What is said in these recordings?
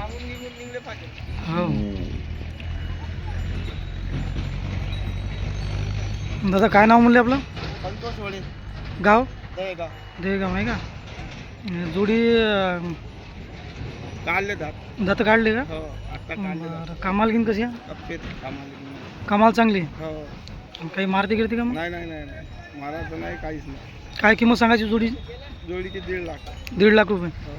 हो दादा काय नाव म्हणले आपलं? संतोष वडे, गाव दहेगाव. देगाव आहे का? जोडी काढले दात. दात काढले का? हो, आता काढले दात. बरं कमाल घेईन कशी आहे? कप्पेत कामाला. कमाल चांगली आहे. हो. आणि काही मारती गिरती का मग? नाही नाही नाही नाही, मारायचं नाही, काहीच नाही. काय किंमत सांगायची जोडी? जोडीचे 1.5 लाख. 1.5 लाख रुपये. हो.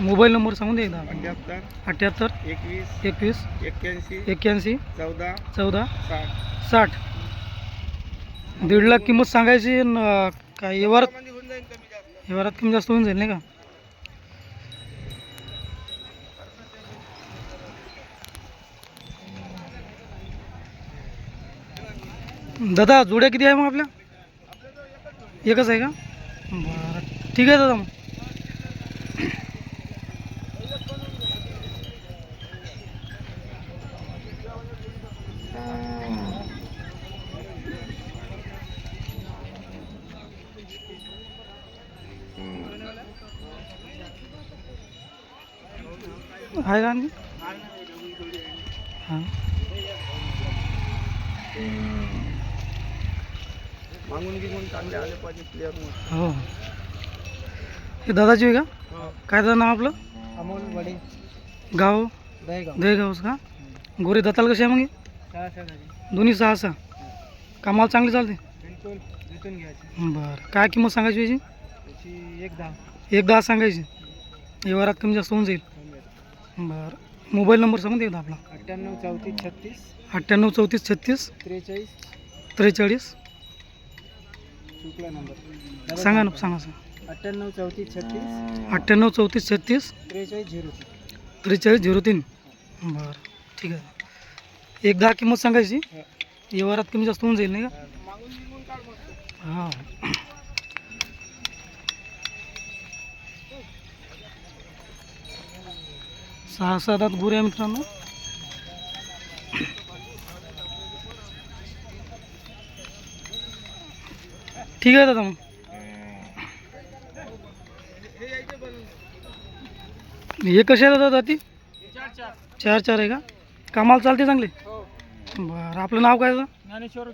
मोबाईल नंबर सांगून दे एकदा. 78 78 21 21 81 81 14 14 60. 60. 1.5 लाख किंमत सांगायची. काय व्यवहारात म्हणजे होऊन जाईल कमी जास्त. व्यवहारात कमी जास्त होऊन जाईल नाही का? दादा जोड्या किती आहे मग आपल्या? एकच आहे का? बरं ठीक आहे दादा मग. आहे का आणखी? हां मागून घेऊन चांगले आले पाहिजे प्लेअर मग. हो हे दादाची आहे का? हो. काय दादा नाव आपलं? अमोल वडे, गाव दहेगाव. दहेगावच का? गोरी दाताल कशी आहे मग ही? 6 झाली. दोन्ही 6-6. कामाला चांगली चालते. बिलकुल भेटून घ्यायची. बरं काय किंमत सांगायची याची? त्याची 1.10. 1.10 सांगायची. व्यवहारात कमी जास्त होऊन जाईल. बरं मोबाईल नंबर सांगून दे एकदा आपला. 98 34 36 98 34 36 43. 43. चुकला नंबर. सांगा ना सांगा 98 34 36 98 34 36 43 03. 43 03. बरं ठीक आहे. 1.10 किंमत सांगायची. व्यवहारात कमी जास्त होऊन जाईल नाही का? मागून निघून काढ मस्त. हां सहा सात आत गुरे आहे मित्रांनो. ठीक आहे दादा मग. हे कसे आहे दादा जाती? 4-4 आहे का? कामाला चालते चांगले. हो. बरं आपलं नाव काय दादा? ज्ञानेश्वर.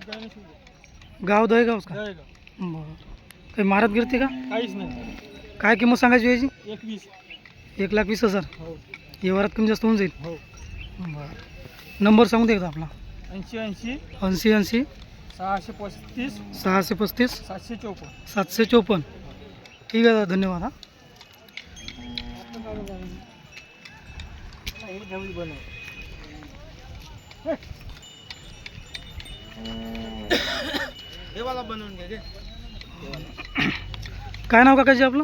गाव दहेगावच का? दहेगाव. बरं काही मारत गिरते का? काहीच नाही. काय किंमत सांगायची याची? 21. 1,20,000. हो. व्यवहारात कमी जास्त होऊन जाईल. हो. बरं नंबर सांगू दे एकदा आपला. 80 80 80 635 635 754. 754. ठीक आहे दादा धन्यवाद. हा हे वाला बनवून घे. काय नाव काकाजी आपलं?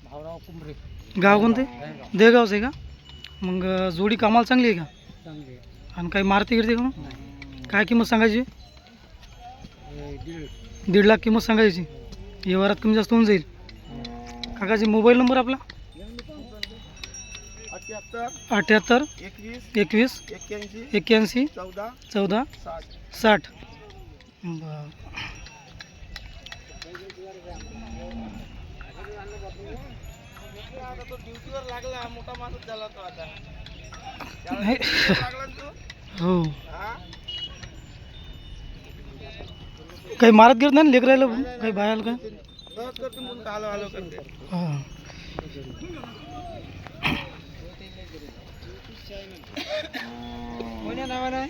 भावराव कुंभरे. गाव कोणते? देगावच आहे का? मग जोडी कामाला चांगली आहे का? चांगले. आणि काही मारती गिरते का मग? नाही. काय किंमत सांगायची? 1.5 लाख किंमत सांगायची. व्यवहारात कमी जास्त होऊन जाईल. काकाजी मोबाईल नंबर आपला? 78 21 21 81 81 14 14 60. 60. बरं आता तो ड्युटीवर लागला, मोठा माणूस झाला तो आता. नाही. लागला ना तू? हो हा? काही मारत गिरत नाही लेकर राहिलं काही बाहेर काय? बस करतो म्हणून आलो आलो करते. हां कोण्या नावानं आहे?